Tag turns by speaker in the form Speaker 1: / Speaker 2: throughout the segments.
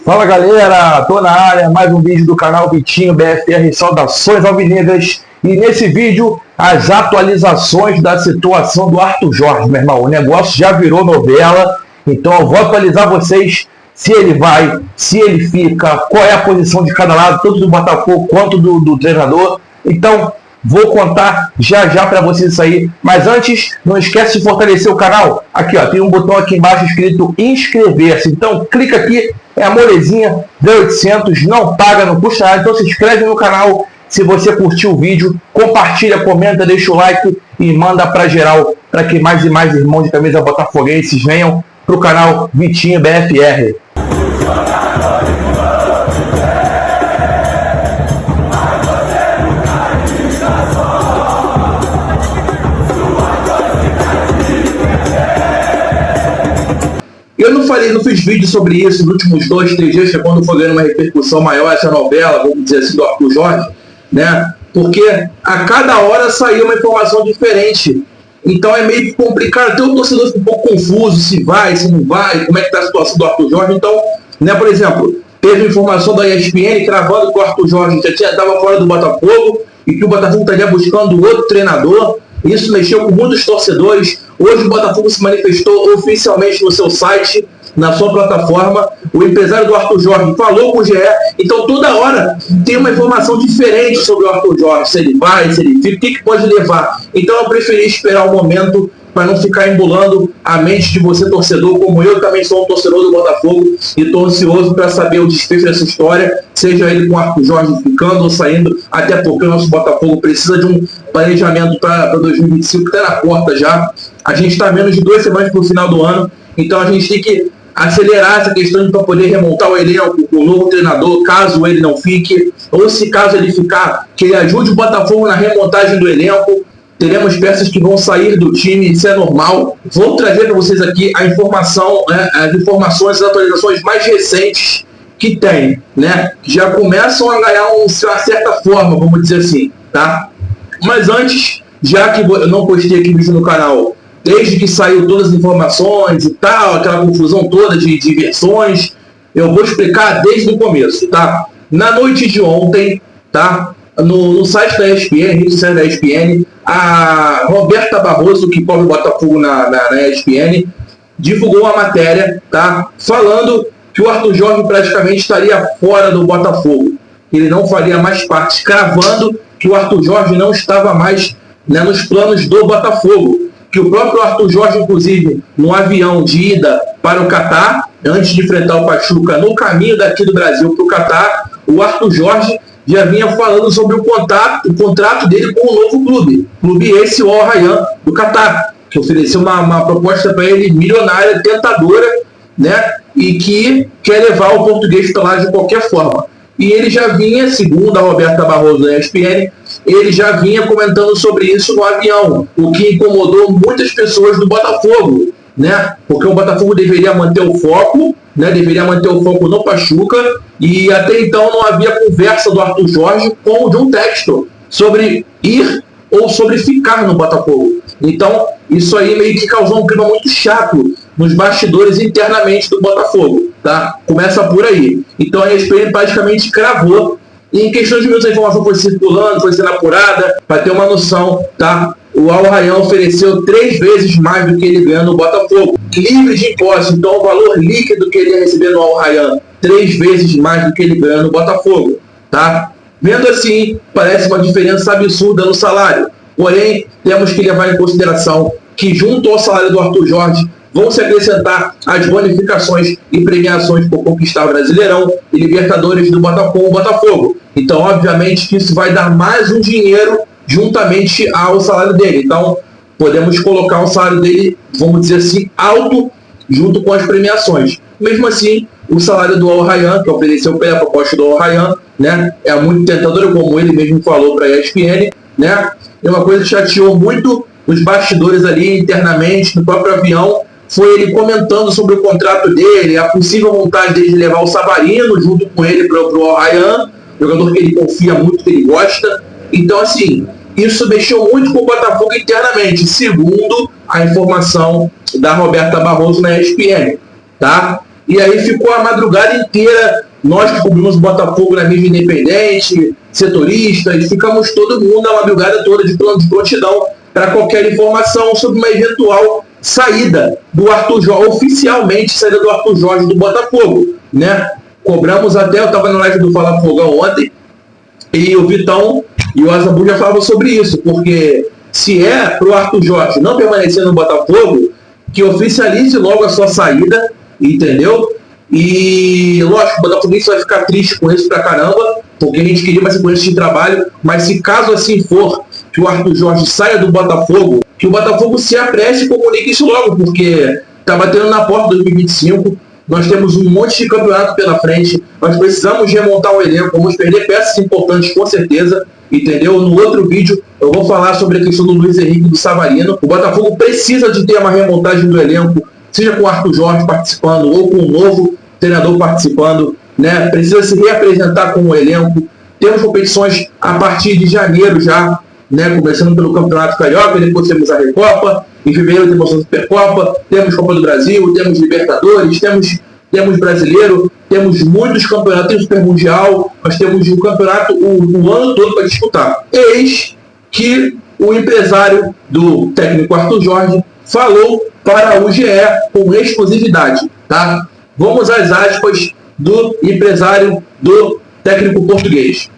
Speaker 1: Fala galera, tô na área, mais um vídeo do canal Vitinho BFR, saudações alvinegras. E nesse vídeo, as atualizações da situação do Arthur Jorge, meu irmão. O negócio já virou novela, então eu vou atualizar vocês se ele vai, se ele fica, qual é a posição de cada lado, tanto do Botafogo quanto do treinador. Então, vou contar já para vocês isso aí. Mas antes, não esquece de fortalecer o canal. Aqui, ó, tem um botão aqui embaixo escrito inscrever-se. Então, clica aqui, é a molezinha, D800, não paga, não custa nada. Então, se inscreve no canal. Se você curtiu o vídeo, compartilha, comenta, deixa o like e manda para geral, para que mais e mais irmãos de camisa botafoguenses venham para o canal Vitinho BFR. Eu não fiz vídeo sobre isso nos últimos 2, 3 dias, que é quando foi ganhando uma repercussão maior essa novela, vamos dizer assim, do Arthur Jorge, né? Porque a cada hora saiu uma informação diferente. Então é meio complicado. Tem um torcedor fica um pouco confuso, se vai, se não vai, como é que está a situação do Arthur Jorge. Então, né, por exemplo, teve informação da ESPN cravando que o Arthur Jorge já estava fora do Botafogo e que o Botafogo estaria buscando outro treinador. Isso mexeu com muitos torcedores. Hoje o Botafogo se manifestou oficialmente no seu site, na sua plataforma. O empresário do Arthur Jorge falou com o GE. Então toda hora tem uma informação diferente sobre o Arthur Jorge. Se ele vai, se ele fica, o que pode levar. Então eu preferi esperar o momento para não ficar embolando a mente de você, torcedor, como eu também sou um torcedor do Botafogo e estou ansioso para saber o desfecho dessa história, seja ele com o Arthur Jorge ficando ou saindo, até porque o nosso Botafogo precisa de um planejamento para 2025 que está na porta já. A gente está menos de 2 semanas para o final do ano, então a gente tem que acelerar essa questão para poder remontar o elenco, o novo treinador, caso ele não fique, ou se caso ele ficar, que ele ajude o Botafogo na remontagem do elenco. Teremos peças que vão sair do time, isso é normal. Vou trazer para vocês aqui a informação, né, as informações, as atualizações mais recentes que tem, né? Que já começam a ganhar uma certa forma, vamos dizer assim, tá? Mas antes, já que eu não postei aqui vídeo no canal, desde que saiu todas as informações e tal, aquela confusão toda de versões, eu vou explicar desde o começo, tá? Na noite de ontem, tá? No site da ESPN, no site da ESPN, a Roberta Barroso, que cobre o Botafogo na ESPN, divulgou uma matéria, tá? Falando que o Arthur Jorge praticamente estaria fora do Botafogo. Ele não faria mais parte, cravando que o Arthur Jorge não estava mais, né, nos planos do Botafogo. Que o próprio Arthur Jorge, inclusive, no avião de ida para o Catar, antes de enfrentar o Pachuca, no caminho daqui do Brasil para o Catar, o Arthur Jorge já vinha falando sobre o contrato dele com o novo clube esse, o Al Rayyan, do Catar, que ofereceu uma proposta para ele milionária, tentadora, né, e que quer levar o português para lá de qualquer forma. E ele já vinha, segundo a Roberta Barroso da ESPN, ele já vinha comentando sobre isso no avião, o que incomodou muitas pessoas do Botafogo, né, porque o Botafogo deveria manter o foco, né, deveria manter o foco no Pachuca, e até então não havia conversa do Arthur Jorge com o John Textor sobre ir ou sobre ficar no Botafogo. Então, isso aí meio que causou um clima muito chato nos bastidores internamente do Botafogo, tá? Começa por aí. Então a ESPN praticamente cravou, e em questão de minutos a informação foi circulando, foi sendo apurada, para ter uma noção, tá? O Al Rayyan ofereceu 3 vezes mais do que ele ganha no Botafogo, livre de impostos. Então o valor líquido que ele ia receber no Al Rayyan, 3 vezes mais do que ele ganha no Botafogo, tá? Vendo assim, parece uma diferença absurda no salário. Porém, temos que levar em consideração que junto ao salário do Arthur Jorge vão se acrescentar as bonificações e premiações por conquistar o Brasileirão e Libertadores do Botafogo. Então, obviamente, que isso vai dar mais um dinheiro juntamente ao salário dele. Então, podemos colocar o salário dele, vamos dizer assim, alto, junto com as premiações. Mesmo assim, o salário do Al Rayyan, que ofereceu pela proposta do Al Rayyan, né, é muito tentador, como ele mesmo falou para a ESPN, né? É uma coisa que chateou muito os bastidores ali internamente, no próprio avião, foi ele comentando sobre o contrato dele, a possível vontade dele de levar o Savarino junto com ele para o Al Rayyan, jogador que ele confia muito, que ele gosta. Então, assim, isso mexeu muito com o Botafogo internamente, segundo a informação da Roberta Barroso na ESPN, tá? E aí ficou a madrugada inteira, nós que cobrimos o Botafogo na mídia independente, setoristas, ficamos todo mundo a madrugada toda de prontidão para qualquer informação sobre uma eventual saída do Arthur Jorge, oficialmente saída do Arthur Jorge do Botafogo, né? Cobramos até, eu estava na live do Fala Fogão ontem, e o Vitão e o Azabu já falavam sobre isso, porque se é para o Arthur Jorge não permanecer no Botafogo, que oficialize logo a sua saída, entendeu? E, lógico, o Botafoguense vai ficar triste com isso pra caramba, porque a gente queria mais sequência de trabalho, mas se caso assim for, que o Arthur Jorge saia do Botafogo, que o Botafogo se apresse e comunique isso logo, porque tá batendo na porta de 2025, nós temos um monte de campeonato pela frente, nós precisamos remontar o elenco, vamos perder peças importantes com certeza, entendeu? No outro vídeo eu vou falar sobre a questão do Luiz Henrique e do Savarino. O Botafogo precisa de ter uma remontagem do elenco, seja com o Arthur Jorge participando ou com um novo treinador participando, né? Precisa se reapresentar com o elenco. Temos competições a partir de janeiro já, né? Começando pelo Campeonato Carioca, depois temos a Recopa, em fevereiro temos a Supercopa, temos Copa do Brasil, temos Libertadores, temos Brasileiro, temos muitos campeonatos, temos Super Mundial, nós temos um campeonato o ano todo para disputar. Eis que o empresário do técnico Arthur Jorge falou para o GE com exclusividade, tá? Vamos às aspas do empresário do técnico português.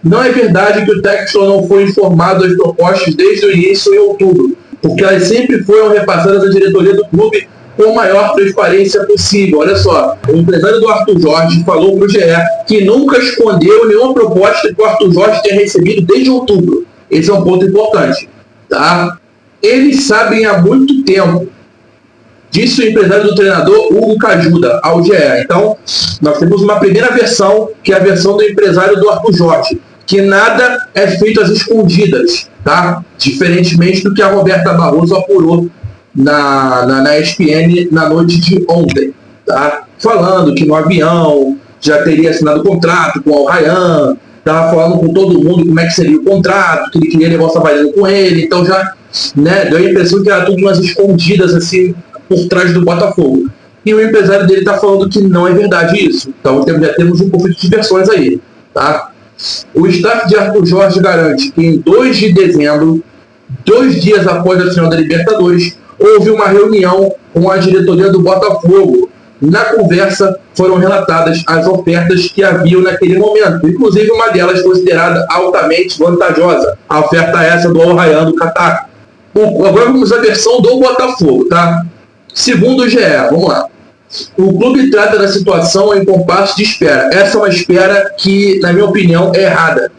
Speaker 1: Não é verdade que o Textor não foi informado das propostas desde o início em outubro, porque elas sempre foram repassadas à diretoria do clube com a maior transparência possível. Olha só, o empresário do Arthur Jorge falou para o GE que nunca escondeu nenhuma proposta que o Arthur Jorge tenha recebido desde outubro. Esse é um ponto importante, tá? Eles sabem há muito tempo, disse o empresário do treinador Hugo Cajuda ao GE. Então, nós temos uma primeira versão, que é a versão do empresário do Arthur Jorge, que nada é feito às escondidas, tá? Diferentemente do que a Roberta Barroso apurou na ESPN na noite de ontem, tá? Falando que no avião já teria assinado contrato com o Al Rayyan, estava falando com todo mundo como é que seria o contrato, que ele queria levar o Savarino com ele, então já, né, deu a impressão que era tudo umas escondidas assim por trás do Botafogo. E o empresário dele está falando que não é verdade isso. Então já temos um conflito de versões aí, tá? O staff de Arthur Jorge garante que em 2 de dezembro, 2 dias após a final da Libertadores, houve uma reunião com a diretoria do Botafogo. Na conversa foram relatadas as ofertas que haviam naquele momento, inclusive uma delas considerada altamente vantajosa, a oferta essa do Al Rayyan do Catar. Agora vamos à versão do Botafogo, tá? Segundo o GE, vamos lá. O clube trata da situação em compasso de espera. Essa é uma espera que, na minha opinião, é errada,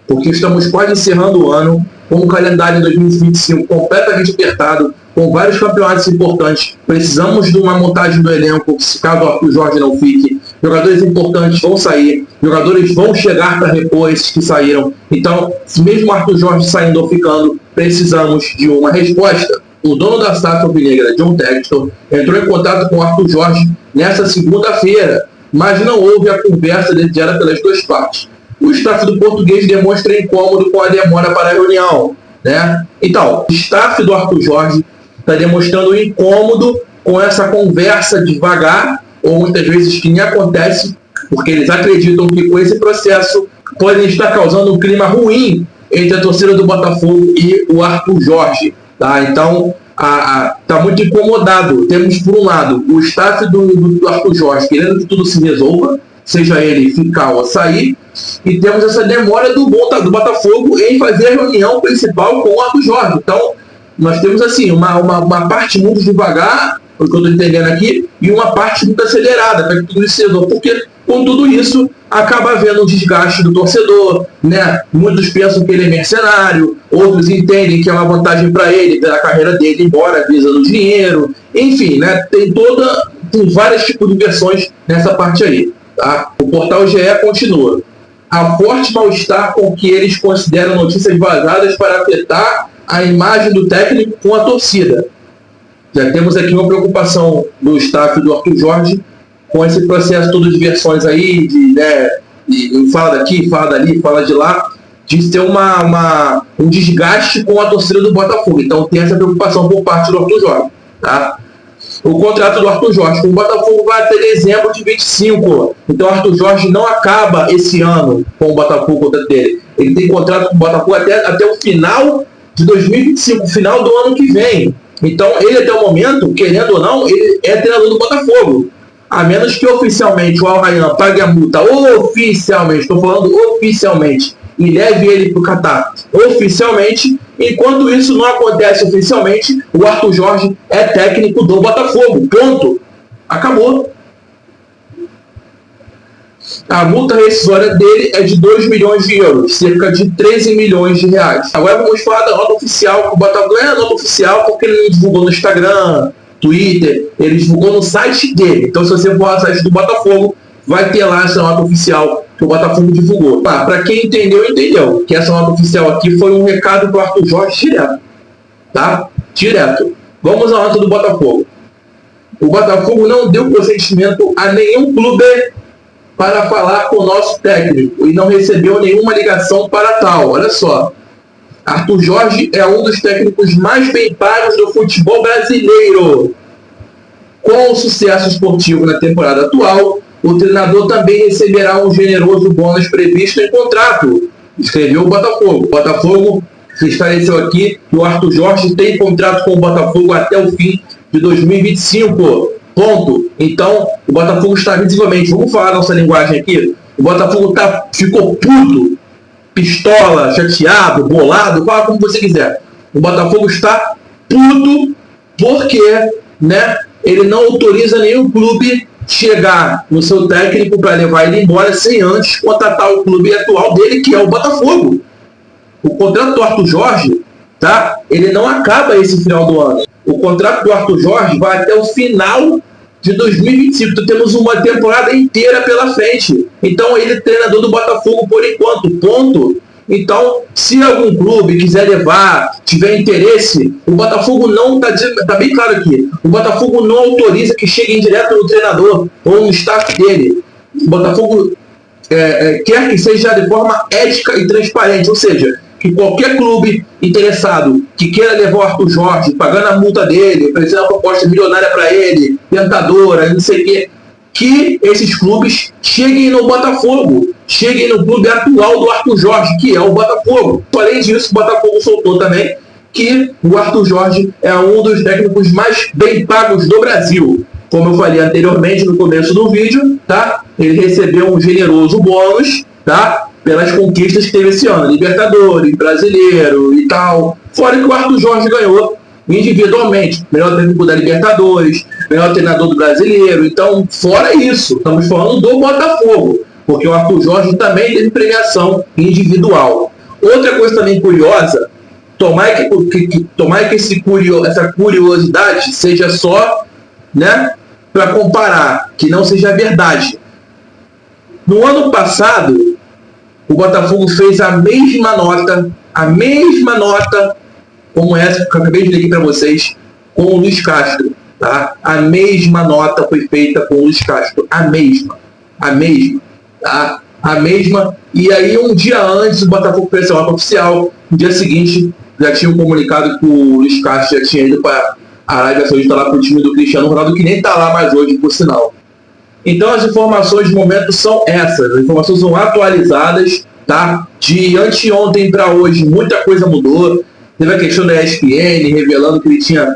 Speaker 1: porque estamos quase encerrando o ano com um calendário de 2025 completamente apertado, com vários campeonatos importantes. Precisamos de uma montagem do elenco, caso o Arthur Jorge não fique. Jogadores importantes vão sair, jogadores vão chegar para repor esses que saíram. Então, se mesmo o Arthur Jorge saindo ou ficando, precisamos de uma resposta. O dono da SAF alvinegra, John Textor, entrou em contato com o Arthur Jorge nessa segunda-feira, mas não houve a conversa desejada pelas duas partes. O staff do português demonstra incômodo com a demora para a reunião, né? Então, o staff do Arthur Jorge está demonstrando incômodo com essa conversa devagar, ou muitas vezes que nem acontece, porque eles acreditam que com esse processo podem estar causando um clima ruim entre a torcida do Botafogo e o Arthur Jorge. Tá? Então, está muito incomodado. Temos, por um lado, o staff do Arthur Jorge querendo que tudo se resolva, seja ele ficar ou sair, e temos essa demora do Botafogo em fazer a reunião principal com o Arthur Jorge. Então, nós temos assim uma parte muito devagar, o que eu estou entendendo aqui, e uma parte muito acelerada para que tudo isso se resolva, porque com tudo isso acaba havendo um desgaste do torcedor, né? Muitos pensam que ele é mercenário, outros entendem que é uma vantagem para ele, pela carreira dele, embora visando dinheiro, enfim, né? Tem vários tipos de versões nessa parte aí, tá? O portal GE continua. Há forte mal-estar com que eles consideram notícias vazadas para afetar a imagem do técnico com a torcida. Já temos aqui uma preocupação do staff do Arthur Jorge com esse processo todo de versões aí, de fala daqui, fala dali, fala de lá, de ter um desgaste com a torcida do Botafogo. Então tem essa preocupação por parte do Arthur Jorge. Tá? o contrato do Arthur Jorge. O Botafogo vai até dezembro de 25. Então o Arthur Jorge não acaba esse ano com o Botafogo, o contrato dele. Ele tem contrato com o Botafogo até o final de 2025, final do ano que vem. Então ele até o momento, querendo ou não, ele é treinador do Botafogo. A menos que oficialmente o Al Rayyan pague a multa oficialmente, estou falando oficialmente, e leve ele para o Catar oficialmente. Enquanto isso não acontece oficialmente, o Arthur Jorge é técnico do Botafogo. Ponto. Acabou. A multa rescisória dele é de 2 milhões de euros, cerca de 13 milhões de reais. Agora vamos falar da nota oficial, que o Botafogo é a nota oficial porque ele divulgou no Instagram, Twitter, ele divulgou no site dele. Então se você for ao site do Botafogo, vai ter lá essa nota oficial que o Botafogo divulgou. Para quem entendeu, entendeu. Que essa nota oficial aqui foi um recado para o Arthur Jorge direto. Tá? Direto. Vamos à nota do Botafogo. O Botafogo não deu consentimento a nenhum clube para falar com o nosso técnico e não recebeu nenhuma ligação para tal. Olha só. Arthur Jorge é um dos técnicos mais bem pagos do futebol brasileiro. Com o sucesso esportivo na temporada atual, o treinador também receberá um generoso bônus previsto em contrato, escreveu o Botafogo. O Botafogo se esclareceu aqui que o Arthur Jorge tem contrato com o Botafogo até o fim de 2025. Ponto. Então, o Botafogo está visivelmente, vamos falar nossa linguagem aqui, o Botafogo ficou puto, pistola, chateado, bolado, fala como você quiser. O Botafogo está puto porque, né, ele não autoriza nenhum clube chegar no seu técnico para levar ele embora sem antes contratar o clube atual dele, que é o Botafogo. O contrato do Arthur Jorge, tá? Ele não acaba esse final do ano. O contrato do Arthur Jorge vai até o final de 2025. Então temos uma temporada inteira pela frente. Então ele é treinador do Botafogo por enquanto. Ponto. Então, se algum clube quiser levar, tiver interesse, o Botafogo não está bem claro aqui. O Botafogo não autoriza que cheguem direto no treinador ou no staff dele. O Botafogo quer que seja de forma ética e transparente, ou seja, que qualquer clube interessado que queira levar o Arthur Jorge, pagando a multa dele, oferecendo uma proposta milionária para ele, tentadora, não sei o quê, que esses clubes cheguem no Botafogo, cheguem no clube atual do Arthur Jorge, que é o Botafogo. Além disso, o Botafogo soltou também que o Arthur Jorge é um dos técnicos mais bem pagos do Brasil. Como eu falei anteriormente no começo do vídeo, tá? Ele recebeu um generoso bônus, tá? Pelas conquistas que teve esse ano, Libertadores, Brasileiro e tal. Fora que o Arthur Jorge ganhou individualmente, melhor técnico da Libertadores, melhor treinador do Brasileiro. Então, fora isso, estamos falando do Botafogo, porque o Arthur Jorge também teve premiação individual. Outra coisa também curiosa, tomara que essa curiosidade seja só, né, para comparar, que não seja verdade. No ano passado, o Botafogo fez a mesma nota como essa que eu acabei de ler aqui para vocês, com o Luiz Castro, tá? A mesma nota foi feita com o Luiz Castro, a mesma, tá? A mesma, e aí um dia antes o Botafogo fez a nota oficial, no dia seguinte já tinha um comunicado que o Luiz Castro já tinha ido para a Arábia Saudita lá para o time do Cristiano Ronaldo, que nem está lá mais hoje, por sinal. Então as informações de momento são essas, as informações são atualizadas, tá? De anteontem para hoje muita coisa mudou. Teve a questão da ESPN revelando que ele tinha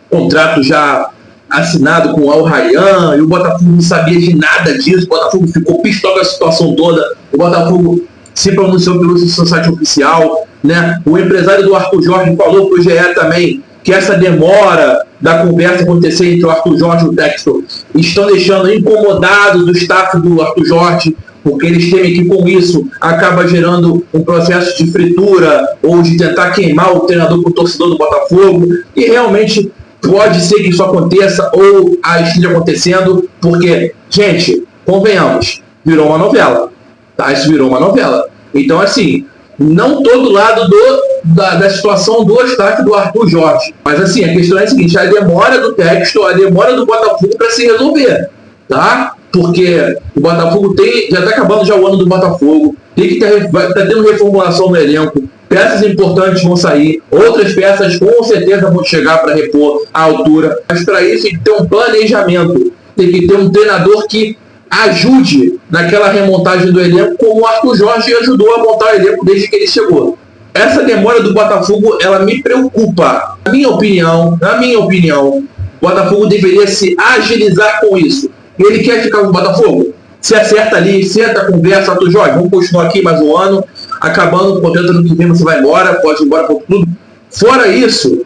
Speaker 1: contrato já assinado com o Al Rayyan, e o Botafogo não sabia de nada disso. O Botafogo ficou pistola com a situação toda. O Botafogo se pronunciou pelo seu site oficial, né? O empresário do Arthur Jorge falou para o GE também que essa demora da conversa acontecer entre o Arthur Jorge e o Textor estão deixando incomodado do staff do Arthur Jorge, porque eles temem que com isso acaba gerando um processo de fritura ou de tentar queimar o treinador com o torcedor do Botafogo, e realmente pode ser que isso aconteça ou esteja acontecendo, porque, gente, convenhamos, virou uma novela, tá? Isso virou uma novela. Então, assim, não todo lado da situação do staff do Arthur Jorge, mas assim, a questão é a seguinte: a demora do Textor, a demora do Botafogo para se resolver, tá? Porque o Botafogo já está acabando já o ano do Botafogo, vai tendo reformulação no elenco, peças importantes vão sair, outras peças com certeza vão chegar para repor a altura, mas para isso tem que ter um planejamento, tem que ter um treinador que ajude naquela remontagem do elenco, como o Arthur Jorge ajudou a montar o elenco desde que ele chegou. Essa demora do Botafogo, ela me preocupa. Na minha opinião, o Botafogo deveria se agilizar com isso. Ele quer ficar no Botafogo? Se acerta ali, senta, conversa, Arthur Jorge, vamos continuar aqui mais um ano, acabando o contrato ano que vem você vai embora, pode ir embora para o clube. Fora isso,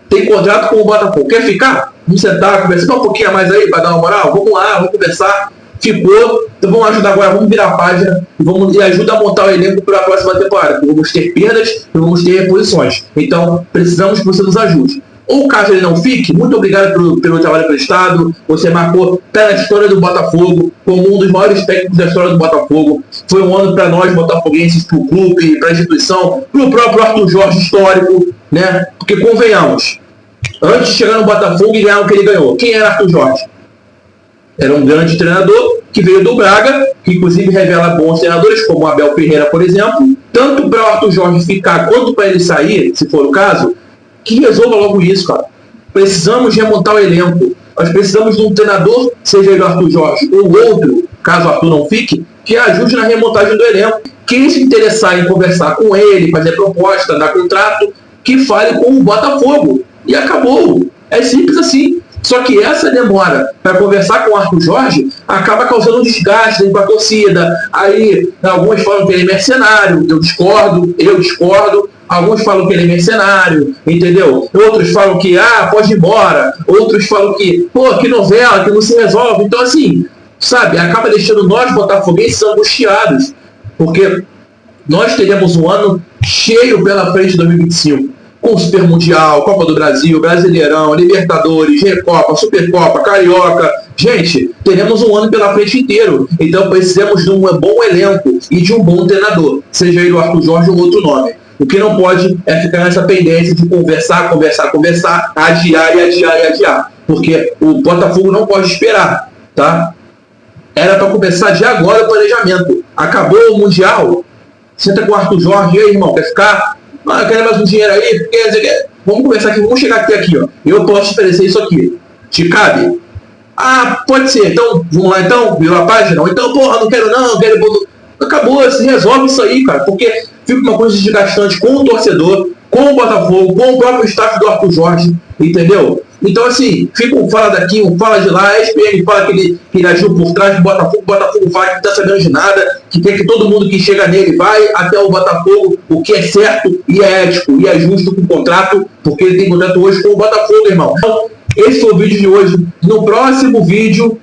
Speaker 1: tem contrato com o Botafogo. Quer ficar? Vamos sentar, conversar um pouquinho a mais aí para dar uma moral? Vamos lá, vamos conversar. Ficou, então vamos ajudar agora, vamos virar a página e ajuda a montar o elenco para a próxima temporada. Vamos ter perdas e vamos ter reposições. Então, precisamos que você nos ajude. Ou caso ele não fique, muito obrigado pelo trabalho prestado. Você marcou pela história do Botafogo como um dos maiores técnicos da história do Botafogo. Foi um ano para nós, botafoguenses, para o clube, para a instituição, para o próprio Arthur Jorge histórico, né? Porque convenhamos, antes de chegar no Botafogo e ganhar o que ele ganhou, quem era Arthur Jorge? Era um grande treinador que veio do Braga, que inclusive revela bons treinadores, como o Abel Ferreira, por exemplo. Tanto para o Arthur Jorge ficar, quanto para ele sair, se for o caso, que resolva logo isso, cara. Precisamos remontar o elenco. Nós precisamos de um treinador, seja ele o Arthur Jorge ou outro, caso o Arthur não fique, que ajude na remontagem do elenco. Quem se interessar em conversar com ele, fazer proposta, dar contrato, que fale com o Botafogo. E acabou. É simples assim. Só que essa demora para conversar com o Arthur Jorge acaba causando um desgaste com a torcida. Aí, alguns falam que ele é mercenário, eu discordo. Alguns falam que ele é mercenário, entendeu? Outros falam que, pode ir embora. Outros falam que, que novela, que não se resolve. Então, assim, sabe, acaba deixando nós, botafoguenses, angustiados. Porque nós teremos um ano cheio pela frente de 2025. Com Super Mundial, Copa do Brasil, Brasileirão, Libertadores, Recopa, Supercopa, Carioca. Gente, teremos um ano pela frente inteiro. Então precisamos de um bom elenco e de um bom treinador, seja ele o Arthur Jorge ou outro nome. O que não pode é ficar nessa pendência de conversar, adiar. Porque o Botafogo não pode esperar, tá? Era para começar de agora o planejamento. Acabou o Mundial, senta com o Arthur Jorge, e aí, irmão, quer ficar? Quer mais um dinheiro aí? Vamos conversar aqui, vamos chegar aqui, ó. Eu posso te oferecer isso aqui. Te cabe? Pode ser. Então, vamos lá então? Virou a página? Ou então, não quero não, quero... Acabou, se resolve isso aí, cara. Porque fica uma coisa desgastante com o torcedor, com o Botafogo, com o próprio staff do Arthur Jorge, entendeu? Então, assim, fica um fala daqui, um fala de lá, a SPN fala que ele agiu por trás do Botafogo, o Botafogo fala que não está sabendo de nada, que quer que todo mundo que chega nele vai até o Botafogo, o que é certo e é ético e é justo com o contrato, porque ele tem contrato hoje com o Botafogo, irmão. Então, esse foi o vídeo de hoje. No próximo vídeo,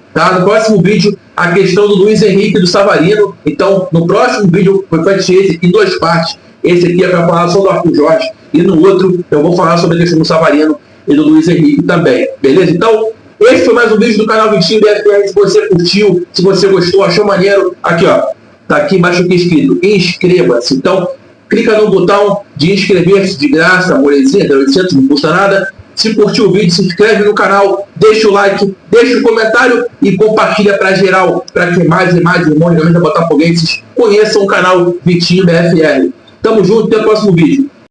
Speaker 1: a questão do Luiz Henrique e do Savarino. Então, no próximo vídeo, vai ser esse em duas partes. Esse aqui é para falar sobre o Arthur Jorge, e no outro eu vou falar sobre a questão do Savarino e do Luiz Henrique também, beleza? Então, esse foi mais um vídeo do canal Vitinho BFR. Se você curtiu, se você gostou, achou maneiro, aqui ó, tá aqui embaixo aqui escrito, inscreva-se. Então, clica no botão de inscrever-se de graça, molezinha, 800, não custa nada. Se curtiu o vídeo, se inscreve no canal, deixa o like, deixa o comentário e compartilha para geral, para que mais e mais irmãos da botafoguenses conheçam o canal Vitinho BFR. Tamo junto, até o próximo vídeo.